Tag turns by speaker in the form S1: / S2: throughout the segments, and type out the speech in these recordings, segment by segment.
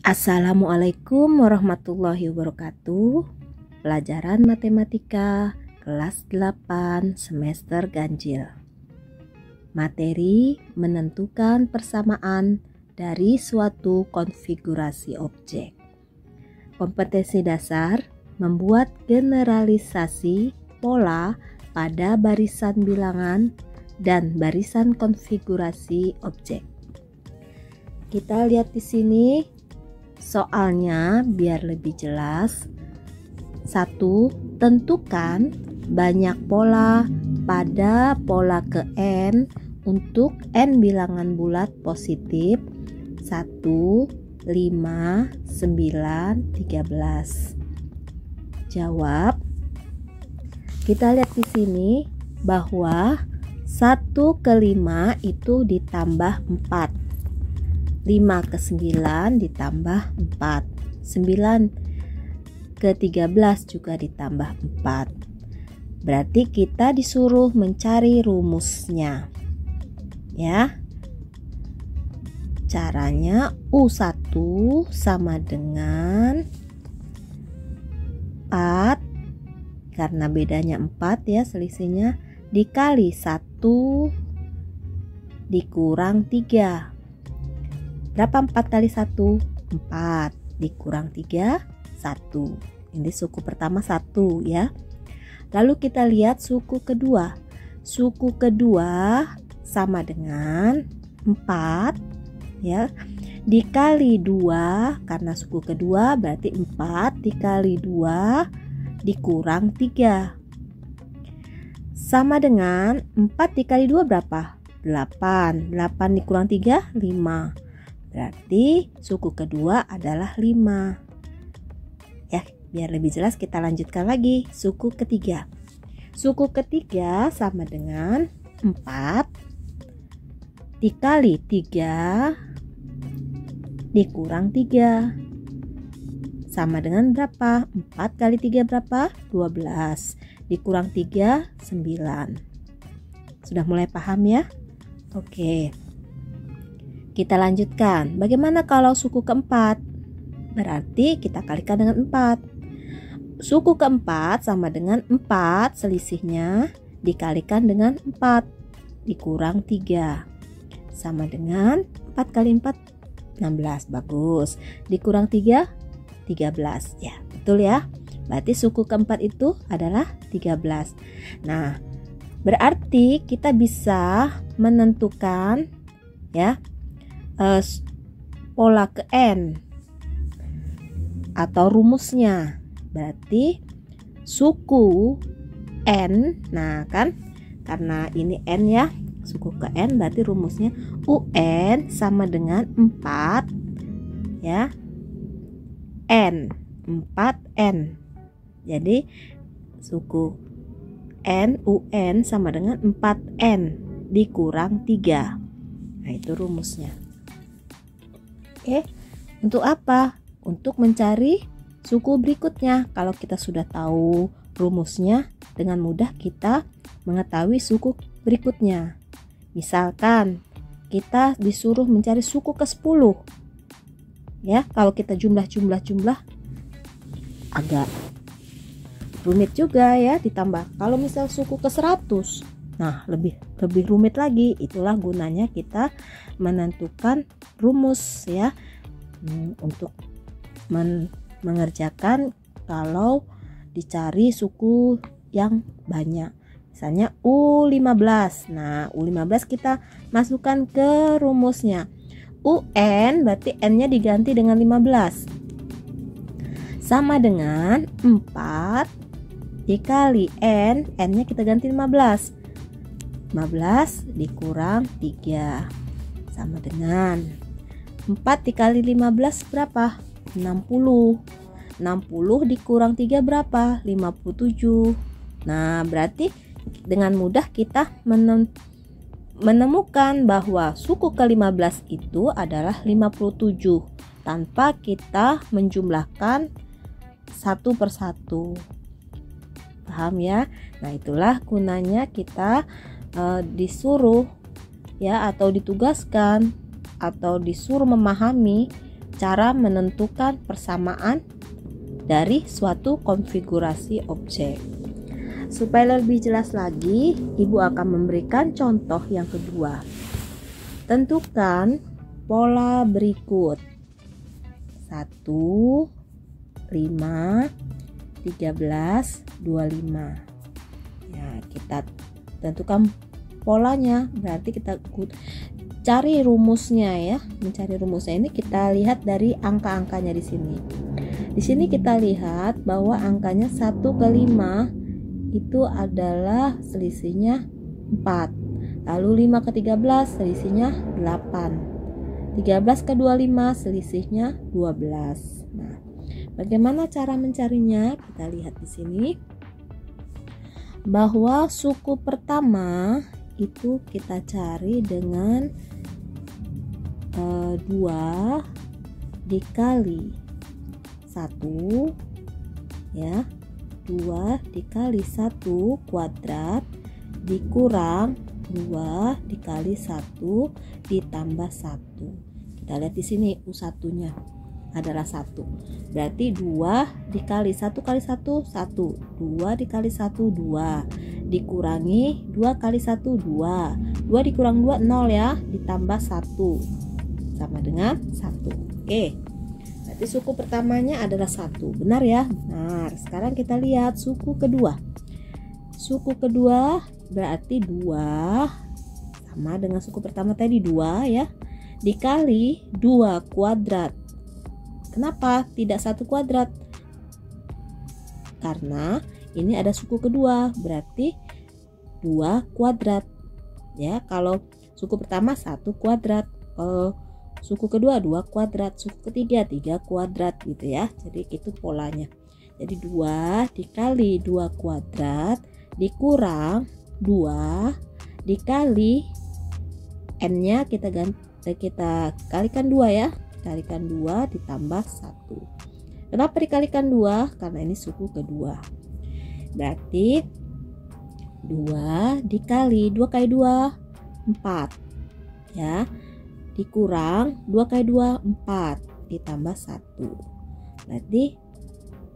S1: Assalamualaikum warahmatullahi wabarakatuh. Pelajaran matematika kelas 8 semester ganjil. Materi menentukan persamaan dari suatu konfigurasi objek. Kompetensi dasar membuat generalisasi pola pada barisan bilangan dan barisan konfigurasi objek. Kita lihat di sini soalnya biar lebih jelas. 1. Tentukan banyak pola pada pola ke n untuk n bilangan bulat positif 1, 5, 9, 13. Jawab. Kita lihat di sini bahwa 1 ke 5 itu ditambah 4. 5 ke 9 ditambah 4, 9 ke 13 juga ditambah 4. Berarti kita disuruh mencari rumusnya. Ya. Caranya U1 sama dengan 4, karena bedanya 4 ya selisihnya, dikali 1 dikurang 3. Berapa 4 kali 1? 4. Dikurang 3, 1. Ini suku pertama 1 ya. Lalu kita lihat suku kedua. Suku kedua sama dengan 4 ya. Dikali 2, karena suku kedua berarti 4 dikali 2 dikurang 3. Sama dengan 4 dikali 2 berapa? 8. 8 dikurang 3, 5. Berarti suku kedua adalah 5. Ya, biar lebih jelas kita lanjutkan lagi. Suku ketiga. Suku ketiga sama dengan 4 dikali 3 dikurang 3. Sama dengan berapa? 4 kali 3 berapa? 12. Dikurang 3, 9. Sudah mulai paham ya? Oke. Kita lanjutkan. Bagaimana kalau suku keempat? Berarti kita kalikan dengan 4. Suku keempat sama dengan 4, selisihnya dikalikan dengan 4 dikurang 3. Sama dengan 4 kali 4, 16. Bagus. Dikurang 3, 13. Ya, betul ya. Berarti suku keempat itu adalah 13. Nah, berarti kita bisa menentukan ya pola ke n atau rumusnya. Berarti suku n, nah kan karena ini n ya, suku ke n berarti rumusnya un sama dengan 4 ya, n 4n. Jadi suku n un sama dengan 4n dikurang 3. Nah, itu rumusnya. Oke, untuk apa? Untuk mencari suku berikutnya. Kalau kita sudah tahu rumusnya, dengan mudah kita mengetahui suku berikutnya. Misalkan kita disuruh mencari suku ke-10. Ya, kalau kita jumlah agak rumit juga ya ditambah. Kalau misal suku ke-100, nah lebih rumit lagi. Itulah gunanya kita menentukan rumus ya, untuk mengerjakan kalau dicari suku yang banyak. Misalnya U15. Nah, U15 kita masukkan ke rumusnya. UN berarti n-nya diganti dengan 15. Sama dengan 4 dikali n-nya kita ganti 15. 15 dikurang 3 sama dengan 4 dikali 15 berapa? 60. 60 dikurang 3 berapa? 57. Nah, berarti dengan mudah kita menemukan bahwa suku ke-15 itu adalah 57 tanpa kita menjumlahkan satu persatu. Paham ya? Nah, itulah gunanya kita disuruh ya, atau ditugaskan atau disuruh memahami cara menentukan persamaan dari suatu konfigurasi objek. Supaya lebih jelas lagi, Ibu akan memberikan contoh yang kedua. Tentukan pola berikut. 1, 5, 13, 25. Ya, kita tentukan polanya, berarti kita cari rumusnya ya. Mencari rumusnya ini kita lihat dari angka-angkanya di sini. Di sini kita lihat bahwa angkanya 1 ke 5 itu adalah selisihnya 4. Lalu 5 ke 13 selisihnya 8. 13 ke 25 selisihnya 12. Nah, bagaimana cara mencarinya? Kita lihat di sini bahwa suku pertama itu kita cari dengan 2 dikali 1 ya. 2 dikali 1 kuadrat dikurang 2 dikali 1 ditambah 1. Kita lihat di sini U1-nya adalah 1. Berarti 2 dikali 1 kali 1 1. 2 dikali 1 2. Dikurangi 2 kali 1 2. 2 dikurang 2 0 ya, ditambah 1 sama dengan 1. Oke. Berarti suku pertamanya adalah 1. Benar ya? Benar. Sekarang kita lihat suku kedua. Suku kedua berarti 2 sama dengan suku pertama tadi 2 ya. Dikali 2 kuadrat. Kenapa tidak 1 kuadrat? Karena ini ada suku kedua, berarti 2 kuadrat. Ya, kalau suku pertama 1 kuadrat. Kalau suku kedua 2 kuadrat, suku ketiga 3 kuadrat gitu ya. Jadi itu polanya. Jadi 2 dikali 2 kuadrat dikurang 2 dikali n-nya kita kalikan 2 ya. Kalikan 2 ditambah 1. Kenapa dikalikan 2? Karena ini suku kedua. Berarti 2 dikali 2 kali 2 4 ya. Dikurang 2 kali 2 4 ditambah 1. Berarti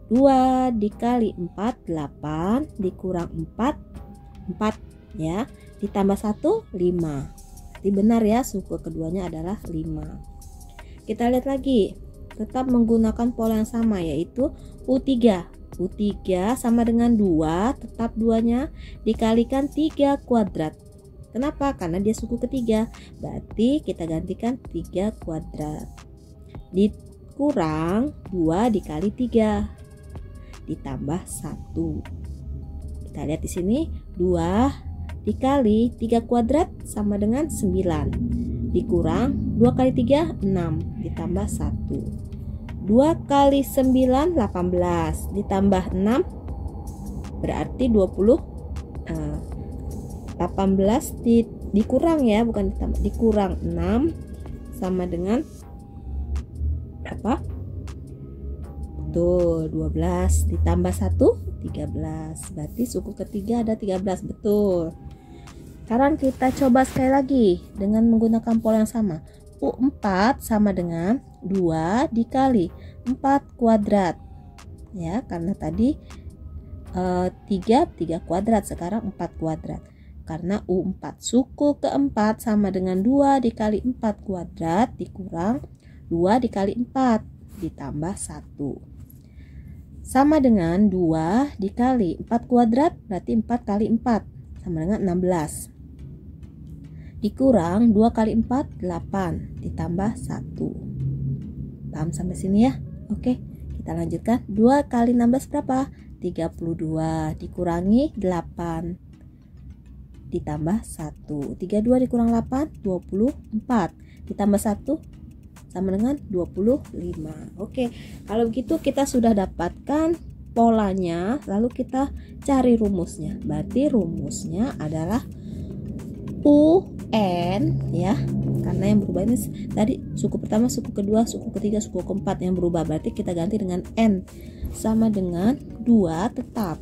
S1: 2 dikali 4 8 dikurang 4 4 ya, ditambah 1 5. Berarti benar ya, suku keduanya adalah 5. Kita lihat lagi, tetap menggunakan pola yang sama, yaitu U3. U3 sama dengan 2, tetap 2-nya dikalikan 3 kuadrat. Kenapa? Karena dia suku ketiga. Berarti kita gantikan 3 kuadrat. Dikurang 2 dikali 3 ditambah 1. Kita lihat di sini 2 dikali 3 kuadrat sama dengan 9. Dikurang 2 kali 3 6 ditambah 1. 2 kali 9 18 ditambah 6 berarti 20. 18 dikurang ya, bukan ditambah, dikurang 6 sama dengan berapa? Betul, 12 ditambah 1 13. Berarti suku ketiga ada 13, betul. Sekarang kita coba sekali lagi dengan menggunakan pola yang sama. U4 sama dengan 2 dikali 4 kuadrat. Ya, karena tadi 3 kuadrat, sekarang 4 kuadrat. Karena U4 suku keempat sama dengan 2 dikali 4 kuadrat dikurang 2 dikali 4 ditambah 1 sama dengan 2 dikali 4 kuadrat, berarti 4 kali 4 sama dengan 16 dikurang 2 kali 4 8 ditambah 1. Paham sampai sini ya? Oke, kita lanjutkan. 2 kali 16 berapa? 32 dikurangi 8 ditambah 1. 32 dikurang 8 24 ditambah 1 sama dengan 25. Oke, kalau begitu kita sudah dapatkan polanya, lalu kita cari rumusnya. Berarti rumusnya adalah UN ya, karena yang berubah ini tadi suku pertama, suku kedua, suku ketiga, suku keempat yang berubah. Berarti kita ganti dengan N sama dengan 2 tetap.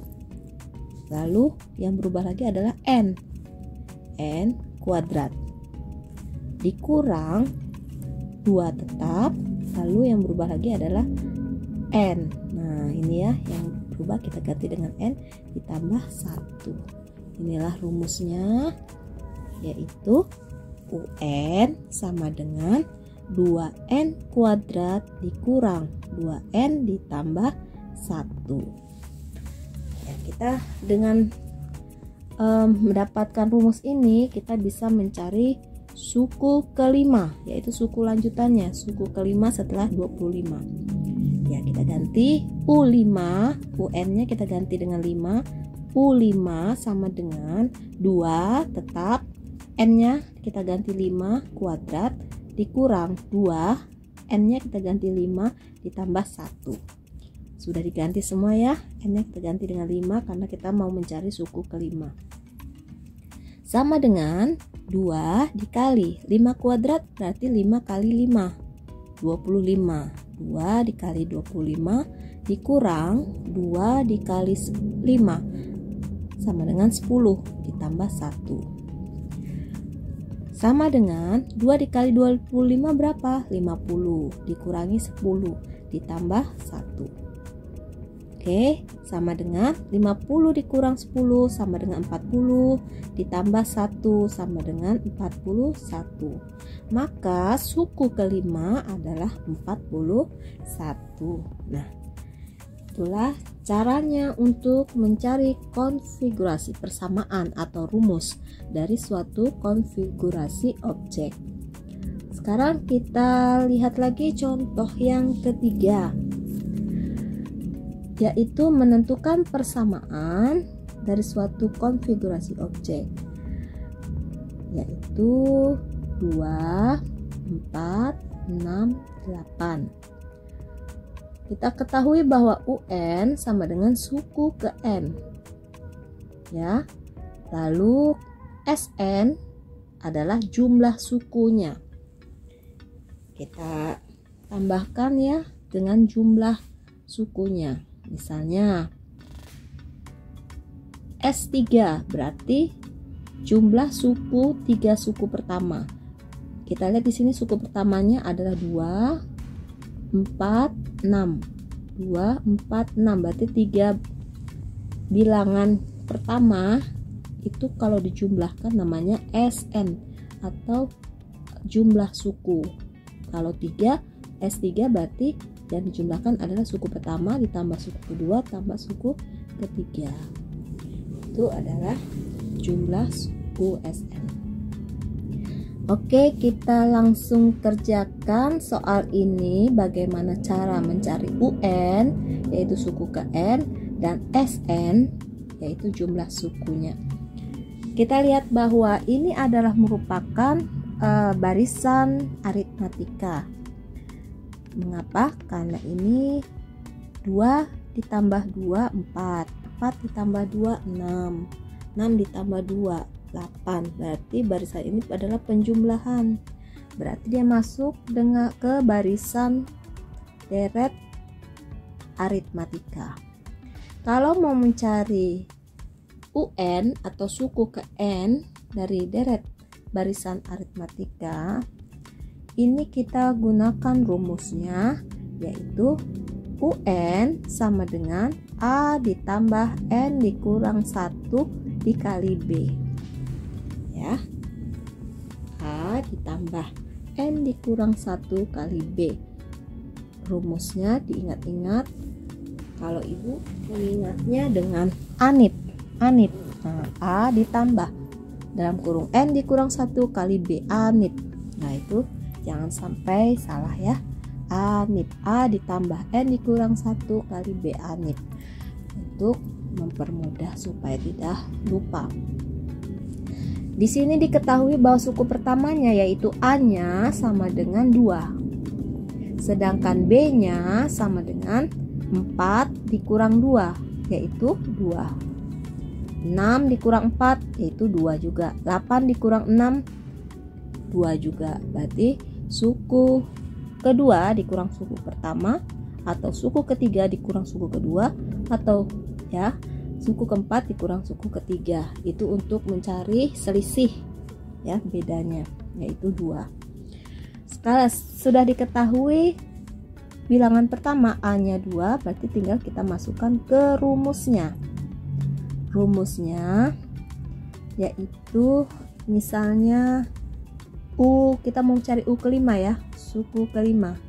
S1: Lalu yang berubah lagi adalah N kuadrat dikurang 2 tetap lalu yang berubah lagi adalah N. Nah ini ya yang berubah, kita ganti dengan N ditambah 1. Inilah rumusnya, yaitu UN sama dengan 2N kuadrat dikurang 2N ditambah 1 ya. Kita dengan mendapatkan rumus ini, kita bisa mencari suku kelima, yaitu suku lanjutannya, suku kelima setelah 25 ya. Kita ganti U5, UN nya kita ganti dengan 5, U5 sama dengan 2 tetap, N nya kita ganti 5 kuadrat dikurang 2, N nya kita ganti 5 ditambah 1. Sudah diganti semua ya, N nya kita ganti dengan 5 karena kita mau mencari suku kelima. Sama dengan 2 dikali 5 kuadrat berarti 5 kali 5 25. 2 dikali 25 dikurang 2 dikali 5 sama dengan 10 ditambah 1 sama dengan 2 dikali 25 berapa? 50 dikurangi 10 ditambah 1. Oke, sama dengan 50 dikurang 10 sama dengan 40 ditambah 1 sama dengan 41. Maka suku kelima adalah 41. Nah, itulah caranya untuk mencari konfigurasi persamaan atau rumus dari suatu konfigurasi objek. Sekarang kita lihat lagi contoh yang ketiga, yaitu menentukan persamaan dari suatu konfigurasi objek, yaitu 2, 4, 6, 8. Kita ketahui bahwa UN sama dengan suku ke N ya. Lalu SN adalah jumlah sukunya. Kita tambahkan ya dengan jumlah sukunya. Misalnya S3 berarti jumlah suku 3 suku pertama. Kita lihat di sini suku pertamanya adalah 2 4, 6 2, 4, 6 berarti 3 bilangan pertama itu kalau dijumlahkan namanya SN atau jumlah suku. Kalau 3 S3 berarti yang dijumlahkan adalah suku pertama ditambah suku kedua tambah suku ketiga. Itu adalah jumlah suku SN. Oke, kita langsung kerjakan soal ini. Bagaimana cara mencari UN, yaitu suku ke N, dan SN, yaitu jumlah sukunya. Kita lihat bahwa ini adalah merupakan barisan aritmatika. Mengapa? Karena ini 2 ditambah 2, 4. 4 ditambah 2, 6. 6 ditambah 2, 8. Berarti barisan ini adalah penjumlahan. Berarti dia masuk dengan ke barisan deret aritmatika. Kalau mau mencari UN atau suku ke N dari deret barisan aritmatika, ini kita gunakan rumusnya, yaitu UN sama dengan A ditambah N dikurang 1 dikali B ya. A ditambah N dikurang 1 kali B. Rumusnya diingat-ingat. Kalau ibu mengingatnya dengan anit. Nah, A ditambah dalam kurung N dikurang 1 kali B, anit. Nah itu jangan sampai salah ya. Anit, A ditambah N dikurang 1 kali B, anit, untuk mempermudah supaya tidak lupa. Di sini diketahui bahwa suku pertamanya yaitu A-nya sama dengan 2. Sedangkan B-nya sama dengan 4 dikurang 2 yaitu 2. 6 dikurang 4 yaitu 2 juga. 8 dikurang 6 2 juga. Berarti suku kedua dikurang suku pertama, atau suku ketiga dikurang suku kedua, atau ya suku keempat dikurang suku ketiga. Itu untuk mencari selisih ya bedanya, yaitu 2. Sekarang sudah diketahui bilangan pertama A-nya 2, berarti tinggal kita masukkan ke rumusnya. Rumusnya yaitu misalnya kita mau cari U kelima ya, suku kelima.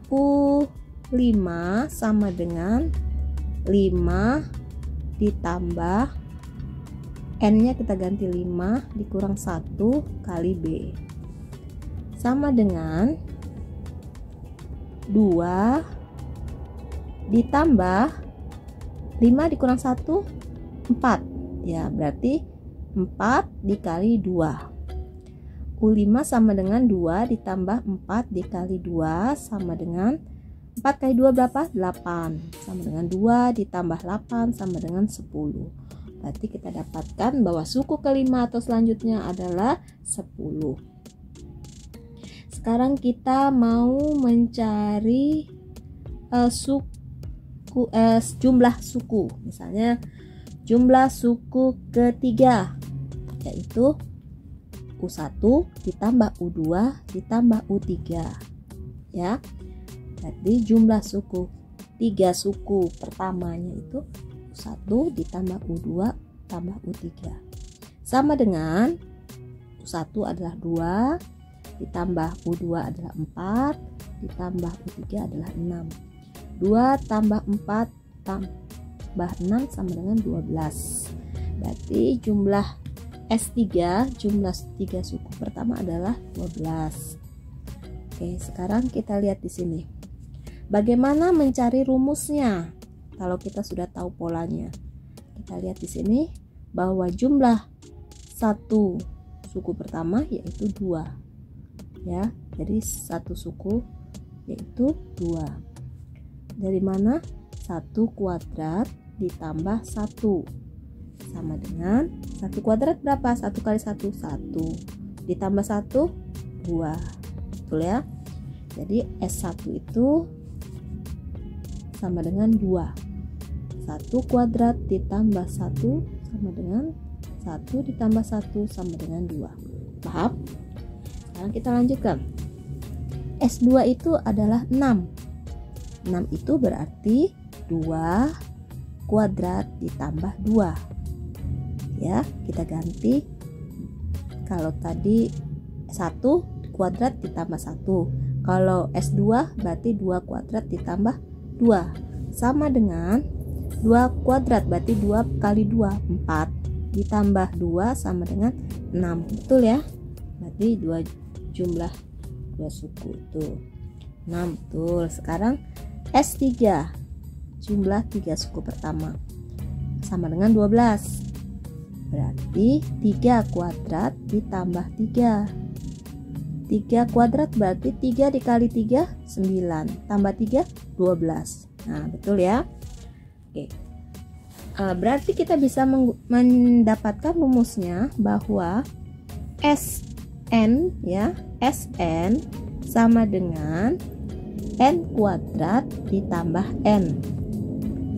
S1: U5 sama dengan 5 ditambah N-nya kita ganti 5 dikurang 1 kali B. Sama dengan 2 ditambah 5 dikurang 1, 4. Ya, berarti 4 dikali 2. U5 sama dengan 2 ditambah 4 dikali 2 sama dengan 4 kali 2 berapa? 8. Sama dengan 2 ditambah 8 sama dengan 10. Berarti kita dapatkan bahwa suku kelima atau selanjutnya adalah 10. Sekarang kita mau mencari jumlah suku. Misalnya jumlah suku ketiga, yaitu U1 ditambah U2 ditambah U3 ya. Jadi jumlah suku 3 suku pertamanya itu U1 ditambah U2 tambah U3 sama dengan U1 adalah 2 ditambah U2 adalah 4 ditambah U3 adalah 6. 2 tambah 4 tambah 6 sama dengan 12. Berarti jumlah S3, jumlah 3 suku pertama adalah 12. Oke, sekarang kita lihat di sini. Bagaimana mencari rumusnya? Kalau kita sudah tahu polanya. Kita lihat di sini bahwa jumlah 1 suku pertama yaitu 2. Ya, jadi 1 suku yaitu 2. Dari mana? 1 kuadrat ditambah 1 sama dengan 1 kuadrat berapa? 1 kali 1, 1 ditambah 1, 2. Betul ya? Jadi S1 itu sama dengan 2. 1 kuadrat ditambah 1 sama dengan 1 ditambah 1 sama dengan 2. Paham? Sekarang kita lanjutkan. S2 itu adalah 6. 6 itu berarti 2 kuadrat ditambah 2. Ya, kita ganti. Kalau tadi 1 kuadrat ditambah 1. Kalau S2 berarti 2 kuadrat ditambah 2 sama dengan 2 kuadrat berarti 2 kali 2 4 ditambah 2 sama dengan 6. Betul ya? Berarti jumlah 2 suku itu 6. Betul. Sekarang S3 jumlah 3 suku pertama sama dengan 12. Berarti 3 kuadrat ditambah 3. 3 kuadrat berarti 3 dikali 3 9 tambah 3 12. Nah, betul ya? Oke. Berarti kita bisa mendapatkan rumusnya bahwa Sn ya, Sn sama dengan n kuadrat ditambah n.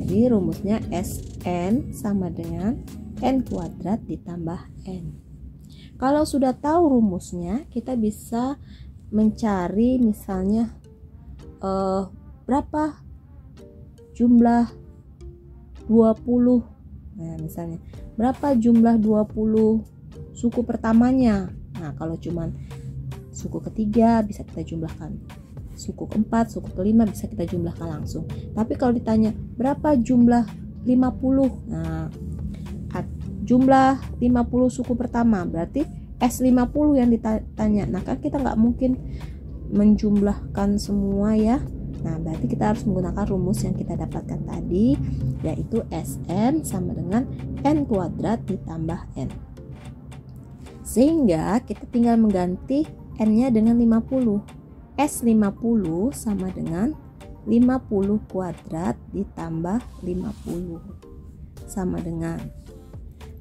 S1: Jadi rumusnya Sn sama dengan n kuadrat ditambah n. Kalau sudah tahu rumusnya, kita bisa mencari misalnya berapa jumlah 20. Nah, misalnya berapa jumlah 20 suku pertamanya. Nah, kalau cuman suku ketiga bisa kita jumlahkan. Suku keempat, suku kelima bisa kita jumlahkan langsung. Tapi kalau ditanya berapa jumlah 50. Nah, jumlah 50 suku pertama berarti S50 yang ditanya. Nah, kan kita nggak mungkin menjumlahkan semua ya. Nah, berarti kita harus menggunakan rumus yang kita dapatkan tadi, yaitu Sn sama dengan n kuadrat ditambah n. Sehingga kita tinggal mengganti n-nya dengan 50. S50 sama dengan 50 kuadrat ditambah 50 sama dengan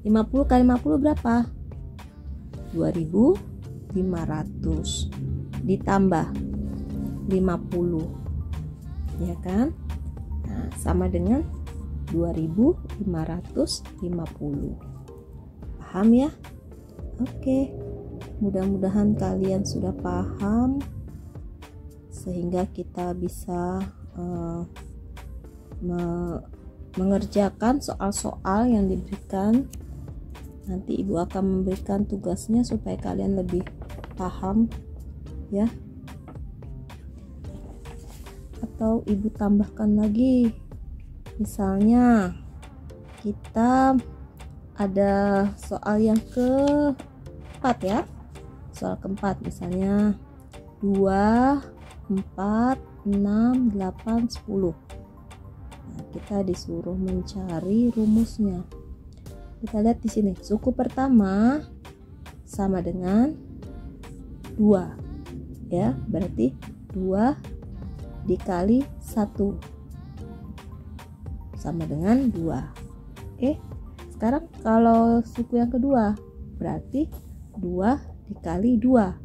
S1: 50 kali 50 berapa? 2500 ditambah 50, ya kan? Nah, sama dengan 2550. Paham ya? Oke, mudah-mudahan kalian sudah paham. sehingga kita bisa mengerjakan soal-soal yang diberikan. Nanti ibu akan memberikan tugasnya supaya kalian lebih paham ya, atau ibu tambahkan lagi. Misalnya kita ada soal yang keempat ya, soal keempat misalnya 2, 4, 6, 8, 10. Nah, kita disuruh mencari rumusnya. Kita lihat di sini, suku pertama sama dengan 2 ya, berarti 2 dikali 1 sama dengan 2. Oke, sekarang kalau suku yang kedua berarti 2 dikali 2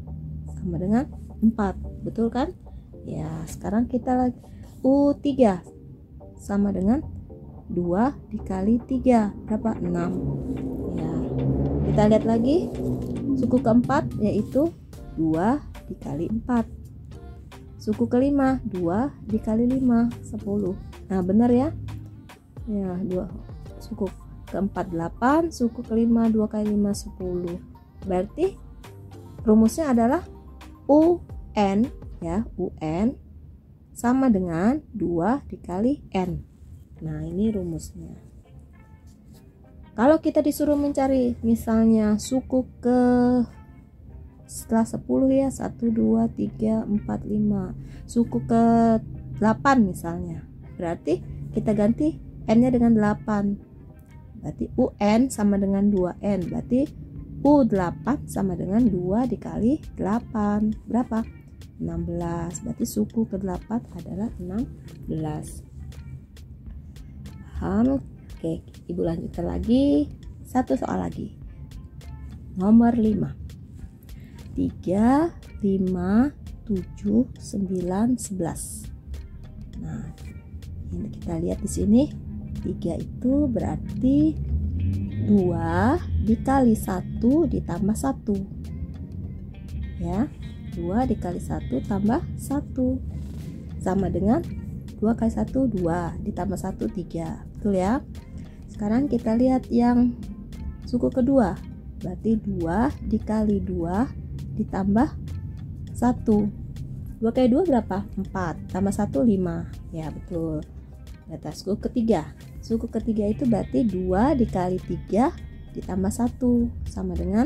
S1: sama dengan 4, betul kan? Ya, sekarang kita lagi U3 sama dengan 2 dikali 3, berapa? 6. Ya, kita lihat lagi suku keempat yaitu 2 dikali 4. Suku kelima 2 dikali 5, 10. Nah, benar ya? Ya, 2. Suku keempat 8, suku kelima 2 kali 5, 10. Berarti rumusnya adalah UN ya, UN sama dengan 2 dikali N. Nah, ini rumusnya. Kalau kita disuruh mencari misalnya suku ke setelah 10 ya, 1, 2, 3, 4, 5, suku ke 8 misalnya, berarti kita ganti N nya dengan 8, berarti UN sama dengan 2N, berarti U8 sama dengan 2 dikali 8, berapa? 16. Berarti suku ke-8 adalah 16. Paham? Oke, ibu lanjutkan lagi. Satu soal lagi. Nomor 5. 3, 5, 7, 9, 11. Nah, ini kita lihat di sini. 3 itu berarti 2 dikali 1 ditambah 1 ya, 2 dikali 1 tambah 1 sama dengan 2 kali 1 2 ditambah 1 3, betul ya. Sekarang kita lihat yang suku kedua, berarti 2 dikali 2 ditambah 1, 2 kali 2 berapa? 4 tambah 1 5 ya, betul. Atas suku ketiga, suku ketiga itu berarti 2 dikali 3 ditambah 1 sama dengan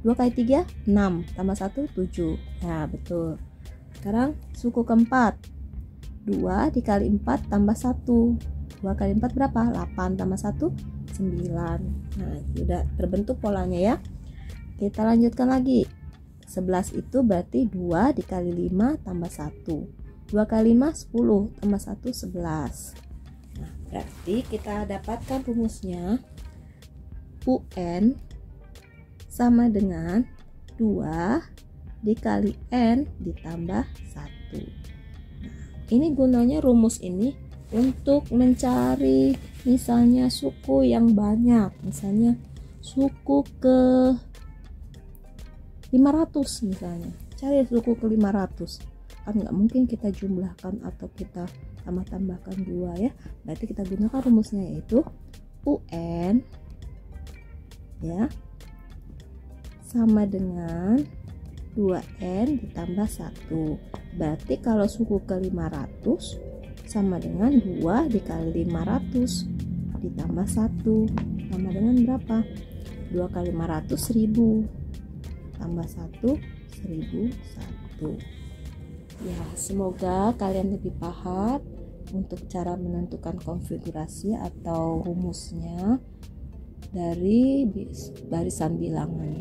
S1: 2 kali 3 6 tambah 1 7 ya, betul. Sekarang suku keempat, 2 dikali 4 tambah 1, 2 kali 4 berapa? 8 tambah 1 9. Nah, sudah terbentuk polanya ya. Kita lanjutkan lagi. 11 itu berarti 2 dikali 5 tambah 1, 2 kali 5 10 tambah 1 11. Nah, berarti kita dapatkan rumusnya UN sama dengan 2 dikali N ditambah 1. Nah, ini gunanya rumus ini untuk mencari misalnya suku yang banyak, misalnya suku ke 500 misalnya, cari suku ke 500, kan nggak mungkin kita jumlahkan atau kita tambahkan 2 ya, berarti kita gunakan rumusnya yaitu UN ya sama dengan 2N ditambah 1. Berarti kalau suku ke 500 sama dengan 2 dikali 500 ditambah 1 sama dengan berapa? 2 kali 500 1000 tambah 1 1001. Ya, semoga kalian lebih paham untuk cara menentukan konfigurasi atau rumusnya dari barisan bilangan.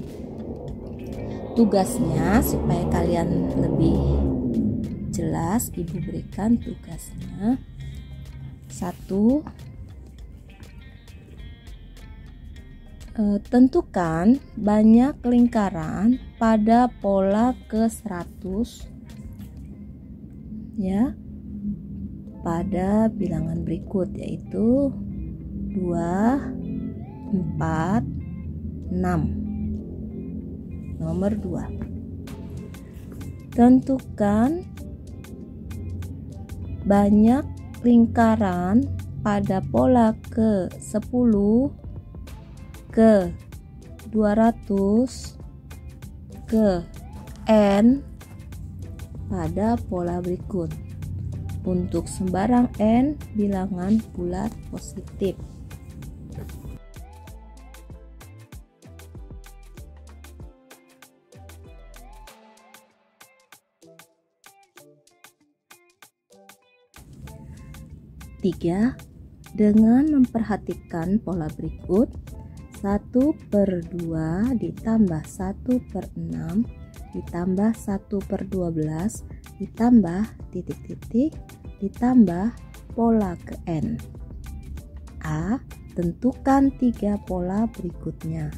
S1: Tugasnya supaya kalian lebih jelas, ibu berikan tugasnya. 1, tentukan banyak lingkaran pada pola ke 100 ya pada bilangan berikut, yaitu 2, 4, 6. Nomor 2, tentukan banyak lingkaran pada pola ke-10, ke-200, ke-n pada pola berikut. Untuk sembarang n bilangan bulat positif. Tiga, dengan memperhatikan pola berikut, 1/2 ditambah 1/6 ditambah 1/12 ditambah titik-titik ditambah pola ke n. A. Tentukan 3 pola berikutnya.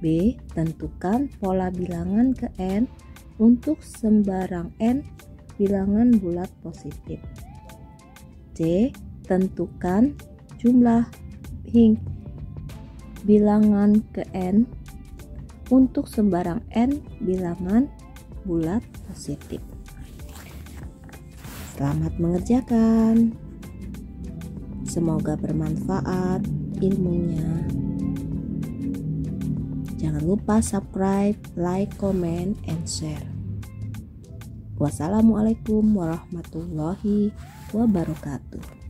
S1: B. Tentukan pola bilangan ke n untuk sembarang n bilangan bulat positif. C. Tentukan jumlah bilangan ke n untuk sembarang n bilangan bulat positif. Selamat mengerjakan. Semoga bermanfaat ilmunya. Jangan lupa subscribe, like, comment, and share. Wassalamualaikum warahmatullahi wabarakatuh.